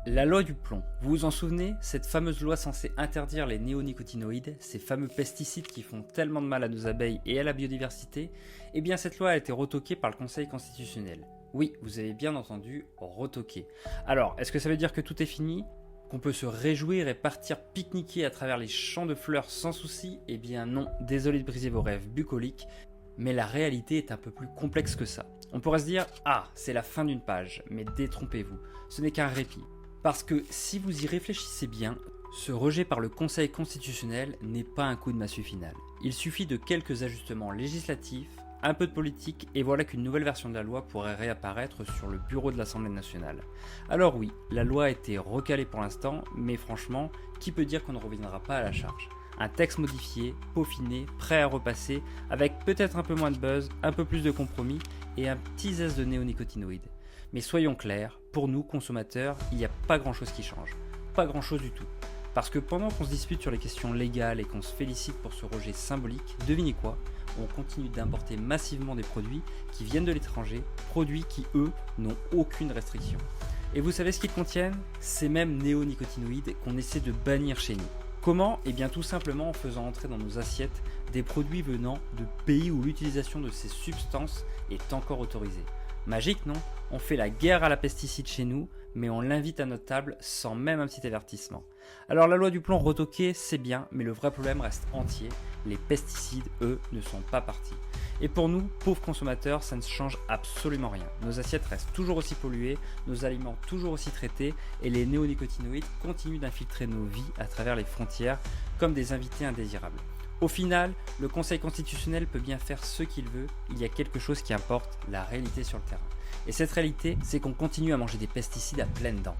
La loi du plomb, vous vous en souvenez? Cette fameuse loi censée interdire les néonicotinoïdes, ces fameux pesticides qui font tellement de mal à nos abeilles et à la biodiversité, eh bien cette loi a été retoquée par le Conseil constitutionnel. Oui, vous avez bien entendu, retoquée. Alors, est-ce que ça veut dire que tout est fini? Qu'on peut se réjouir et partir pique-niquer à travers les champs de fleurs sans souci? Eh bien non, désolé de briser vos rêves bucoliques, mais la réalité est un peu plus complexe que ça. On pourrait se dire, ah, c'est la fin d'une page, mais détrompez-vous, ce n'est qu'un répit. Parce que si vous y réfléchissez bien, ce rejet par le Conseil constitutionnel n'est pas un coup de massue final. Il suffit de quelques ajustements législatifs, un peu de politique, et voilà qu'une nouvelle version de la loi pourrait réapparaître sur le bureau de l'Assemblée nationale. Alors oui, la loi a été recalée pour l'instant, mais franchement, qui peut dire qu'on ne reviendra pas à la charge? Un texte modifié, peaufiné, prêt à repasser, avec peut-être un peu moins de buzz, un peu plus de compromis, et un petit zeste de néonicotinoïdes. Mais soyons clairs, pour nous, consommateurs, il n'y a pas grand-chose qui change. Pas grand-chose du tout. Parce que pendant qu'on se dispute sur les questions légales et qu'on se félicite pour ce rejet symbolique, devinez quoi? On continue d'importer massivement des produits qui viennent de l'étranger, produits qui, eux, n'ont aucune restriction. Et vous savez ce qu'ils contiennent? Ces mêmes néonicotinoïdes qu'on essaie de bannir chez nous. Comment? Eh bien tout simplement en faisant entrer dans nos assiettes des produits venant de pays où l'utilisation de ces substances est encore autorisée. Magique, non? On fait la guerre à la pesticide chez nous, mais on l'invite à notre table sans même un petit avertissement. Alors la loi du plomb retoquée, c'est bien, mais le vrai problème reste entier. Les pesticides, eux, ne sont pas partis. Et pour nous, pauvres consommateurs, ça ne change absolument rien. Nos assiettes restent toujours aussi polluées, nos aliments toujours aussi traités, et les néonicotinoïdes continuent d'infiltrer nos vies à travers les frontières comme des invités indésirables. Au final, le Conseil constitutionnel peut bien faire ce qu'il veut, il y a quelque chose qui importe, la réalité sur le terrain. Et cette réalité, c'est qu'on continue à manger des pesticides à pleines dents.